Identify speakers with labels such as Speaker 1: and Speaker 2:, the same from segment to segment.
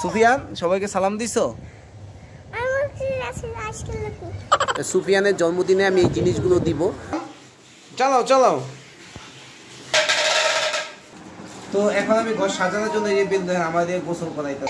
Speaker 1: সুফিয়ান সবাইকে সালাম দিছো? সুফিয়ানের জন্মদিনে আমি এই জিনিসগুলো দিব। চালাও চালাও। তো এখন আমি ঘর সাজানোর জন্য এই বেল দেখেন আমাদের গোসল করাইতে।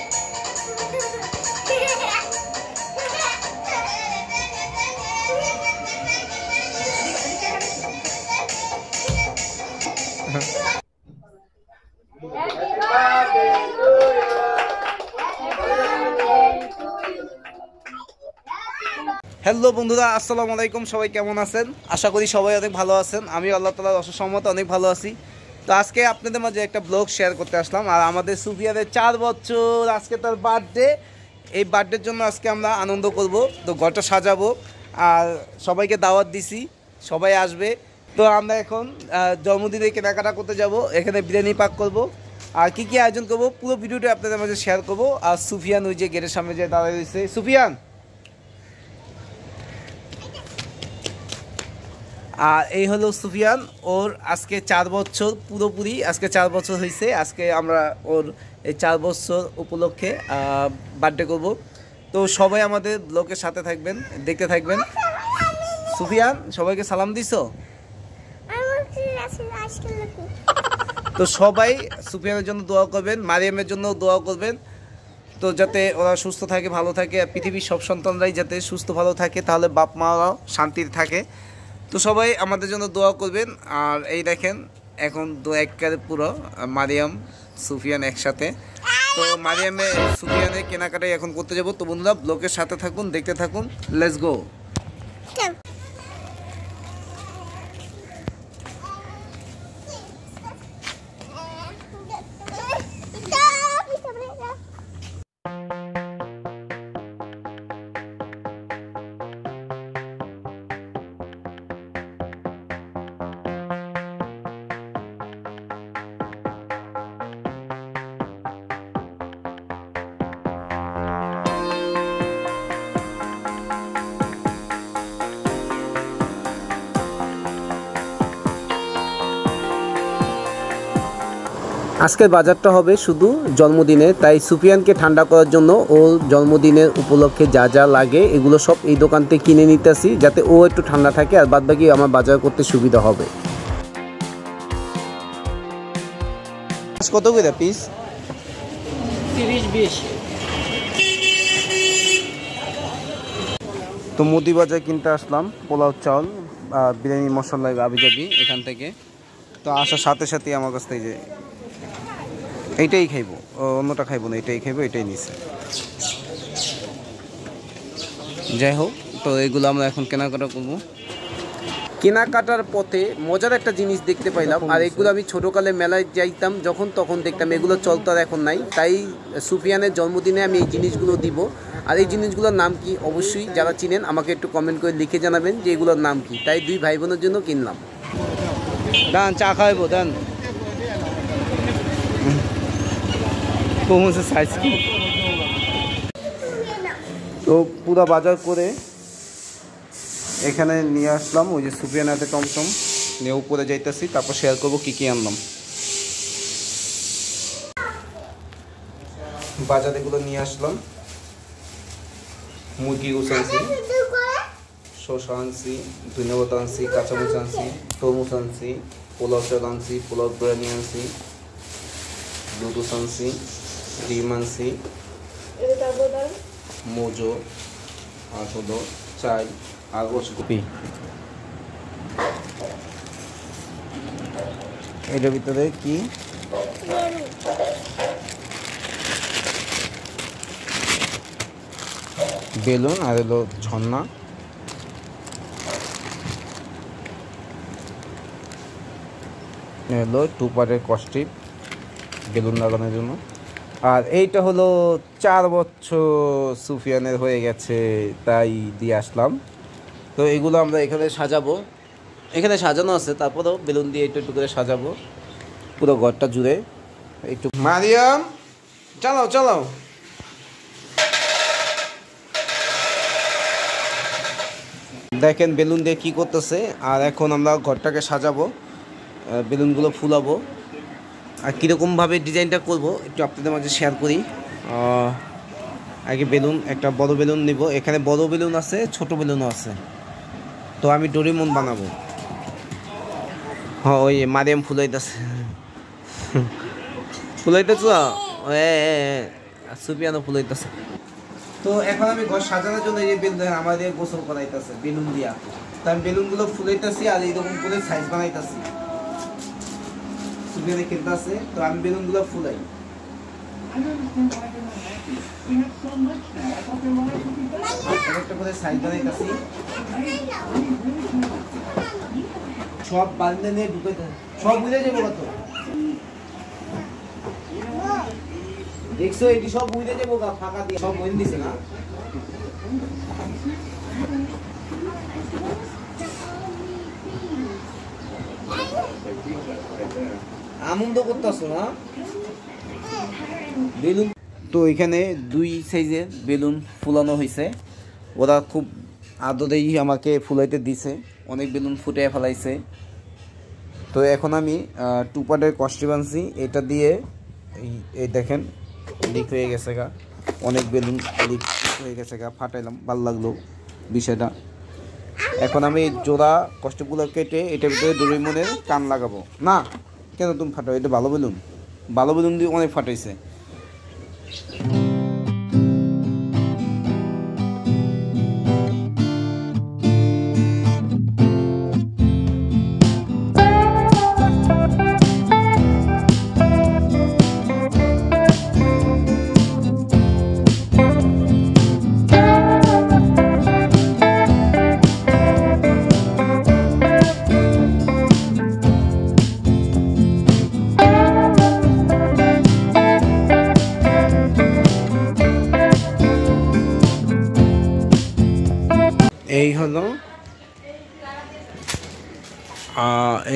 Speaker 1: হ্যালো বন্ধুরা, আসসালামু আলাইকুম। সবাই কেমন আছেন? আশা করি সবাই অনেক ভালো আছেন। আমি আল্লাহ তাআলার অশেষ রহমতে অনেক ভালো আছি। তো আজকে আপনাদের মাঝে একটা ব্লগ শেয়ার করতে আসলাম। আর আমাদের সুফিয়ানের 4 বছর, আজকে তার বার্থডে। এই বার্থডের জন্য আজকে আমরা আনন্দ করব। তো ঘরটা সাজাবো আর সবাইকে দাওয়াত দিছি, সবাই আসবে। তো আমরা এখন জন্মদিনে কেনাকাটা করতে যাব। এখানে বিরিয়ানি পাক করব আর কি আয়োজন করব পুরো ভিডিওটা আপনাদের মাঝে শেয়ার করব। আর সুফিয়ান ওই যে গেটের সামনে যে দাঁড়িয়ে রয়েছে। সুফিয়ান, আর এই হলো সুফিয়ান। ওর আজকে 4 বছর পুরোপুরি, আজকে 4 বছর হয়েছে। আজকে আমরা ওর এই 4 বছর উপলক্ষে বার্থডে করব। তো সবাই আমাদের ব্লগের সাথে থাকবেন, দেখতে থাকবেন। সুফিয়ান সবাইকে সালাম দিছো? তো সবাই সুফিয়ানের জন্য দোয়া করবেন, মারিয়ামের জন্য দোয়া করবেন। তো যাতে ওরা সুস্থ থাকে, ভালো থাকে। আর পৃথিবীর সব সন্তানরাই যাতে সুস্থ ভালো থাকে, তাহলে বাপ মারাও শান্তিতে থাকে। তো সবাই আমাদের জন্য দোয়া করবেন। আর এই দেখেন এখন একবারে পুরো মারিয়াম সুফিয়ান একসাথে। তো মারিয়ামে সুফিয়ানের কেনাকাটাই এখন করতে যাব। তো বন্ধুরা ব্লগের সাথে থাকুন, দেখতে থাকুন। Let's go. আজকের বাজারটা হবে শুধু জন্মদিনে, তাই সুফিয়ানকে ঠান্ডা করার জন্য ওর জন্মদিনের উপলক্ষে যা যা লাগে এগুলো সব এই দোকান থেকে কিনে নিতেছি, যাতে ও একটু ঠান্ডা থাকে আর বাদবাকি আমার বাজার করতে সুবিধা হবে। কত করে পিস?
Speaker 2: 30-20।
Speaker 1: তো মুদি বাজার কিনতে আসলাম পোলাও চাউল, বিরিয়ানি মশলা আবিজাবি এখান থেকে। তো আসার সাথে সাথে আমার কাছ থেকে যে এইটাই খাইবো, অন্যটা খাইবো না, এটাই খাইবো, এটাই নিছে। যাই হোক, তো এগুলো আমরা এখন কেনাকাটা করবো। কেনাকাটার পথে মজার একটা জিনিস দেখতে পাইলাম। আর এগুলো আমি ছোটোকালে মেলায় যাইতাম যখন, তখন দেখতাম। এগুলো চলতো আর এখন নাই। তাই সুফিয়ানের জন্মদিনে আমি এই জিনিসগুলো দিব। আর এই জিনিসগুলোর নাম কি অবশ্যই যারা চিনেন আমাকে একটু কমেন্ট করে লিখে জানাবেন যে এগুলোর নাম কি। তাই 2 ভাই বোনের জন্য কিনলাম। দান চা খাইবো, দান সাইজ কি। তো পুরো বাজার করে এখানে নিয়ে আসলাম। ওই যে সুফিয়ান হাতে টমটম নিয়ে উপরে যাইতেছি, তারপর শেয়ার করবো কী কী আনলাম। বাজারে এগুলো নিয়ে আসলাম। মুরগি গোস আনছি, শসা আনছি, ধন্যবাদ আনছি, কাঁচামরিচ আনছি, তরমুজ আনছি, পোলাও চাল আনছি, পোলাও বিরিয়ানি আনছি, লুডুস আনছি, ডিম আনছি, মোজো, আর হলো চাই আর গোসগুপি। এটার ভিতরে কি বেলুন আর হলো ঝর্ণা। হলো 2 পার্টের কস্টিপ বেলুন লাগানোর জন্য। আর এইটা হলো 4 বছর সুফিয়ানের হয়ে গেছে, তাই দিয়ে আসলাম। তো এগুলো আমরা এখানে সাজাবো, এখানে সাজানো আছে, তারপরেও বেলুন দিয়ে একটু একটু করে সাজাবো পুরো ঘরটা জুড়ে। একটু মারিয়াম চালাও চালাও। দেখেন বেলুন দিয়ে কি করতেছে। আর এখন আমরা ঘরটাকে সাজাবো। বেলুনগুলো ফুলাবো। আর কীরকমভাবে ডিজাইনটা করব একটু আপনাদের মাঝে শেয়ার করি। আগে বেলুন, একটা বড় বেলুন নিব। এখানে বড় বেলুন আছে, ছোট বেলুনও আছে। তো আমি ডোরেমন বানাবো। হ্যাঁ, ওই মারিয়াম ফুলাইতেছে ফুলাইতেছ, সুপিয়ানো ফুলাইতেছে। তো এখন আমি ঘর সাজানোর জন্য এই বেলুন আমাদের গোসল করাইতেছে বেলুন দিয়া। তো আমি বেলুনগুলো ফুলাইতেছি আর এইরকম করে সাইজ বানাইতেছি। সুপিয়ানে খেলতেছে, তো আমি বেলুনগুলো ফুলাই। একটা করে সাইজ বানাইতেছি, সব বান্ধে নিয়ে ঢুকাইতে সব বুঝে যাবো কত। দেখছো এটি সব বুঝে যাবো ফাঁকা দিয়ে সব বইন দিছে না। আনন্দ করতেছো না বেলুন। তো এখানে 2 সাইজের বেলুন ফুলানো হয়েছে। ওরা খুব আদরেই আমাকে ফুলাইতে দিছে, অনেক বেলুন ফুটে ফেলাইছে। তো এখন আমি 2 পার্টের কষ্টি বানছি। এটা দিয়ে এই দেখেন লিক হয়ে গেছে গা, অনেক বেলুন লিক হয়ে গেছে গা, ফাটাইলাম, ভালো লাগলো বিষয়টা। এখন আমি জোড়া কষ্টগুলো কেটে এটার ভিতরে ডোরেমনের কান লাগাবো। না কেন তুমি ফাটাও, এটা ভালো বেলুন, ভালো বেলুন দিয়ে অনেক ফাটাইছে।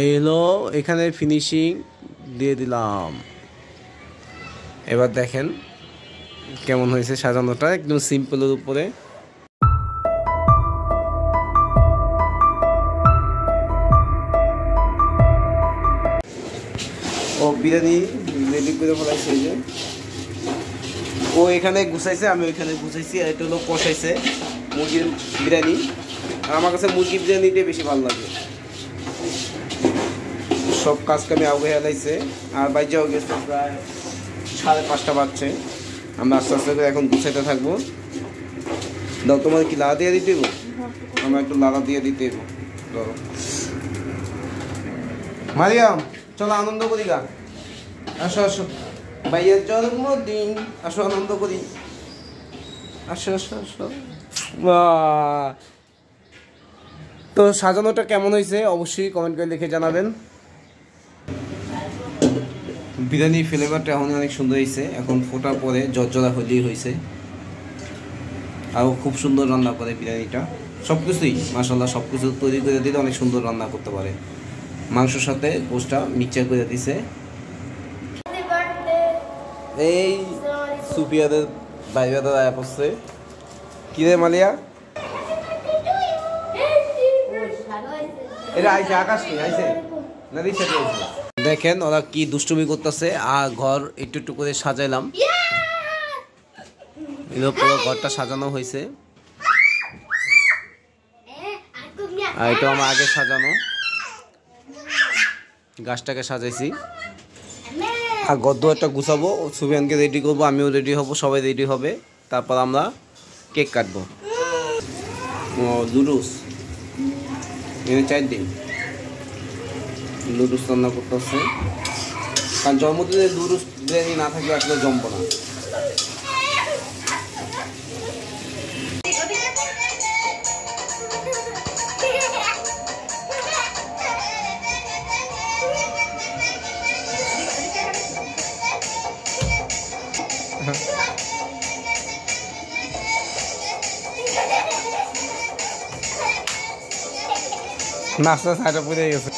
Speaker 1: এই হলো এখানে ফিনিশিং দিয়ে দিলাম। এবার দেখেন কেমন হয়েছে সাজানোটা, একদম সিম্পলের উপরে। ও বিরিয়ানি রেডি করে ফেলাইছে, যে ও এখানে গুছাইছে, আমি ওইখানে গুছাইছি। আর এটা হলো কষাইছে মুরগির বিরিয়ানি। আর আমার কাছে মুরগির বিরিয়ানিটাই বেশি ভালো লাগে। সব কাজ কামে আগে হেলাইছে আর বাইজাও গেছে, প্রায় 5:30 বাজছে। আমরা আস্তে আস্তে করে এখন গুছাইতে থাকবো। দাও, তোমার কি লাড়া দিয়ে দিতে? আমরা একটু লাড়া দিয়ে দিতে ধরো। মারিয়াম চলো আনন্দ করি গা, আসো আসো, ভাইয়ের জন্মদিন, আসো আনন্দ করি, আসো আসো আসো। তো সাজানোটা কেমন হয়েছে অবশ্যই কমেন্ট করে লিখে জানাবেন। বিরিয়ানি ফ্লেভারটা এখন অনেক সুন্দর হয়েছে। এখন ফোটার পরে জর্জরা হলেই হয়েছে। আর খুব সুন্দর রান্না করে বিরিয়ানিটা, সব কিছুই মাশাআল্লাহ, সব কিছু তৈরি করে দিলে অনেক সুন্দর রান্না করতে পারে। মাংসর সাথে গোশটা মিক্সচার করে দিছে। এই সুপিয়াদের বাইরে দাঁড়ায় পড়ছে। কি রে মালিয়া, এটা আইছে আকাশ নেই, আইছে না রিক্সাতে আইছে। দেখেন ওরা কি দুষ্টুমি করতেছে। আর ঘর একটু একটু করে সাজাইলাম। পুরো ঘরটা সাজানো হয়েছে। আর এটা আমার আগে সাজানো, গাছটাকে সাজাইছি। আর গদ্দ একটা গুছাবো, সুফিয়ানকে রেডি করবো, আমিও রেডি হব, সবাই রেডি হবে। তারপর আমরা কেক কাটবো। লুডুস এনে 4 দিন লুডুস রান্না করতেছে। কারণ জন্মদিনে লুডুস বিরিয়ানি না থাকলে আসলে জমবো না। নাস্তা সাইডে পড়ে গেছে।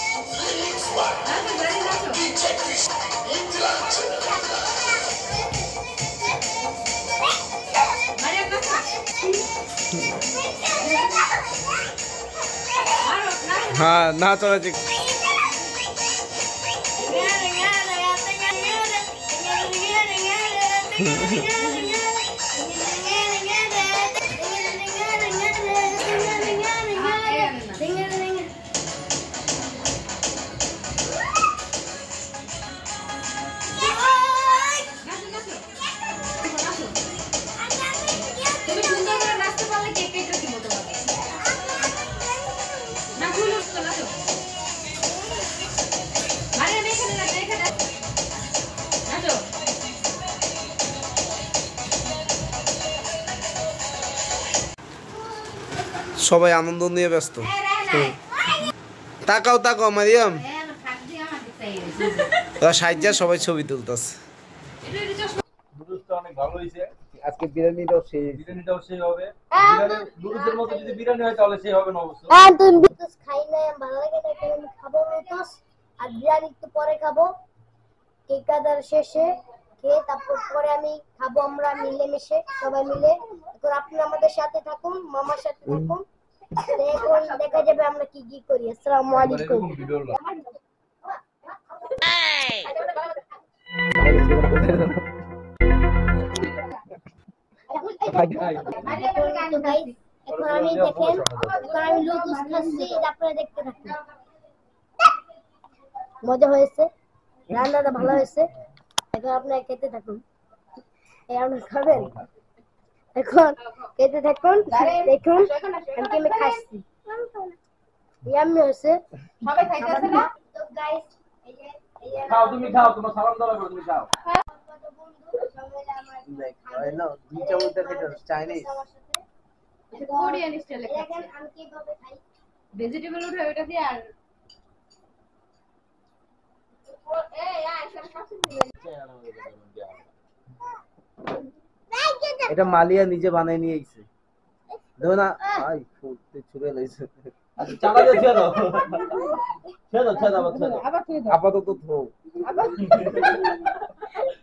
Speaker 1: হ্যাঁ না চলে সবাই আনন্দ নিয়ে ব্যস্ত। তাকাও তাকাও মারিয়াম, সাহায্য সবাই ছবি তুলতেছে।
Speaker 2: অনেক ভালো হয়েছে।
Speaker 1: আজকে বিরিয়ানিটাও সেই
Speaker 2: হবে। নুডলসের মতো যদি বিরিয়ানি হয় তাহলে সেই হবে না অবশ্য।
Speaker 3: তুমি নুডলস খাই না, ভালো লাগে না, আমি খাবো নুডলস আর বিরিয়ানি একটু পরে খাবো। কেক কাটার শেষে খেয়ে তারপর পরে আমি খাবো, আমরা মিলেমিশে সবাই মিলে। এখন আপনি আমাদের সাথে থাকুন, মামার সাথে থাকুন, এখন দেখা যাবে আমরা কি কি করি। আসসালামু আলাইকুম। এখন আমি দেখেন, এখন আমি লুচুস খাচ্ছি, আপনারা দেখতে থাকুন। মজা হয়েছে, রান্নাটা ভালো হয়েছে। এখন আপনারা খেতে থাকুন। আপনি খাবেন, এখন খেতে থাকুন, দেখুন আমি খাচ্ছি। ইয়াম্মি হয়েছে, সবাই খাইতেছে না? তো গাইস
Speaker 2: খাও, তুমি খাও, তোমার সালাম দেওয়া লাগবে, তুমি খাও।
Speaker 4: কোরিয়ান স্টাইলে খাচ্ছি।
Speaker 3: আমি কিভাবে খাই,
Speaker 4: ভেজিটেবল উঠে ওটা দিয়ে আর
Speaker 1: এটা মালিয়া নিজে বানাই নিয়ে আইছে। দেখো না ভাই ফুটতে ছুড়ে লাইছে।
Speaker 2: আচ্ছা চালা দিয়ে ছেড়ে দাও। ছেড়ে দাও, ছেড়ে দাও, ছেড়ে দাও।
Speaker 4: আবার তুই
Speaker 1: আপাতত থো।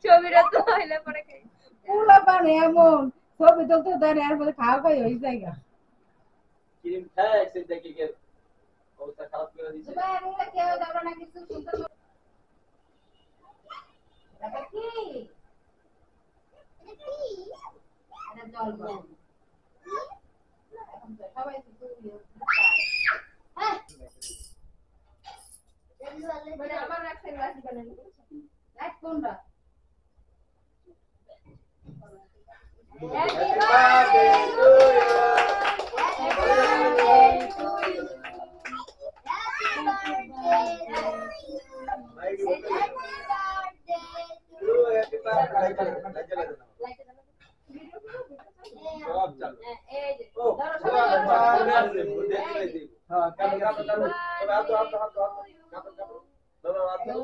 Speaker 4: ছবিটা তো হইলে পরে খাই।
Speaker 5: পুলা পানে এমন ছবি তুলতে দেয় আর বলে খাওয়া খাই হয়ে যায় গা।
Speaker 2: ক্রিম খায় সে দেখি কে অবস্থা খারাপ করে দিয়েছে।
Speaker 4: এগুলা কেউ দাঁড়া না কিছু শুনতে এটা কি? এটা জল গরম। এখন তো সবাই তো মানে আমার একটা গ্লাস বানাই লাইট কোনটা? Happy birthday to you. Happy birthday to you.
Speaker 3: happy birthday to you.
Speaker 2: সব চালু।
Speaker 4: এই যে
Speaker 2: ও
Speaker 4: ধরো
Speaker 2: সবাই
Speaker 4: সবাই
Speaker 2: আছে বুঝতে পেরেছি। হ্যাঁ কাটো কাটো কাটো। তবে হাত হাত হাত কাটো কাটো। ধরো হাত ধরো।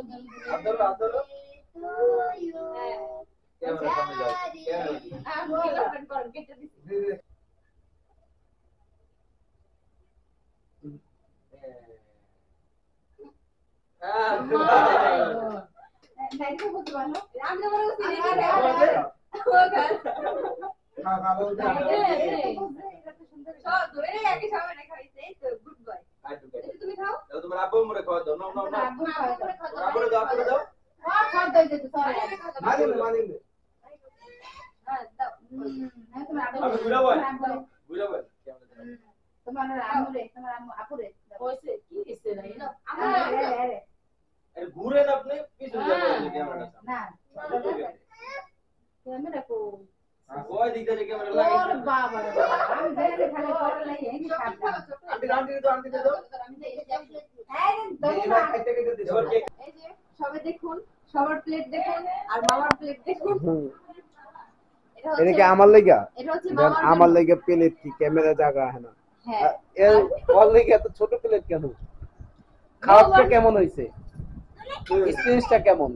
Speaker 2: হাত ধরো হাত ধরো। ক্যামেরা সামনে যাও। ক্যামেরা।
Speaker 4: আমি ওপেন করুন কেটে দিছি। নাইতো বুঝতে পারলো আমি তো বলছি সব ধরে একই সময় না খাইছে তো গুড বয় তুমি খাও
Speaker 2: তোমার আব্বু মরে খাওয়া দাও। নাও নাও নাও।
Speaker 4: আব্বু খাওয়া
Speaker 2: আব্বু দাও, আব্বু দাও।
Speaker 4: খাওয়া দাও দিতে সবাই
Speaker 2: মানিন।
Speaker 4: হ্যাঁ দাও তোমার আব্বু
Speaker 2: আমি বুড়া বয়। বুড়া বয়।
Speaker 4: তোমার আম্মুরে তোমার আপুরে কইছে কি দিছে না এনো আরে
Speaker 2: আরে ঘুরেন আপনি পিছন দিয়ে পড়ে ক্যামেরাটা সামনে।
Speaker 4: না ক্যামেরা কো
Speaker 2: কয় দিক থেকে ক্যামেরা
Speaker 4: ওর
Speaker 2: লাগাইছে?
Speaker 4: বাবা রে বাবা আমি দেখে খালি পড়ে লাগি এই সাবধান
Speaker 2: আন্টি দাও, আন্টি দাও।
Speaker 4: আমি এই যে এই দোনো
Speaker 2: এবার কেক
Speaker 4: এই যে সবাই দেখুন সবার প্লেট দেখুন আর মামার প্লেট দেখুন
Speaker 1: এটা কি আমার লাগা?
Speaker 4: এটা হচ্ছে
Speaker 1: দেন
Speaker 4: মামার
Speaker 1: আমার লাগা প্লেট কি ক্যামেরা জায়গা হয় না।
Speaker 4: হ্যাঁ
Speaker 1: এর ওর লাগা এত ছোট প্লেট কেন? খাওয়াটা কেমন হইছে? এক্সপেরিয়েন্সটা কেমন?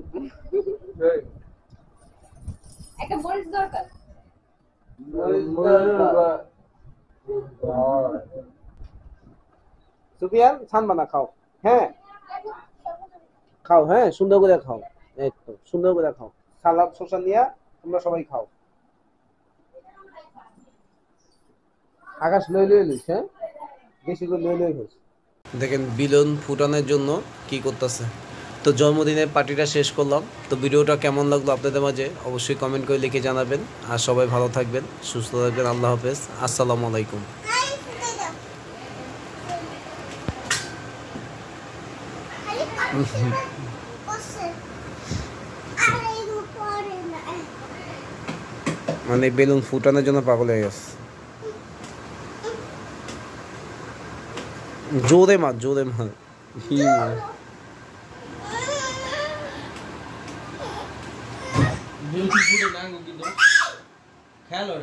Speaker 4: একটা মরিচ দরকার
Speaker 1: সুফিয়ান সানবানা খাও। হ্যাঁ খাও, হ্যাঁ সুন্দর করে খাও, এই তো সুন্দর করে খাও। সালাদ শসা নিয়ে তোমরা সবাই খাও। আকাশ লই লইস, হ্যাঁ বেশি করে লই খাইস। দেখেন বিলন ফুটানোর জন্য কি করতেছে। তো জন্মদিনের পার্টিটা শেষ করলাম। তো ভিডিওটা কেমন লাগলো আপনাদের মাঝে অবশ্যই কমেন্ট করে লিখে জানাবেন। আর সবাই ভালো থাকবেন, সুস্থ থাকবেন। আল্লাহ হাফেজ, আসসালামু আলাইকুম। মানে বেলুন ফুটানোর জন্য পাগল হয়ে গেছে। জোরে মার, জোরে মার।
Speaker 2: বিউটিফুল নাঙ্গু কিন্তু খেলো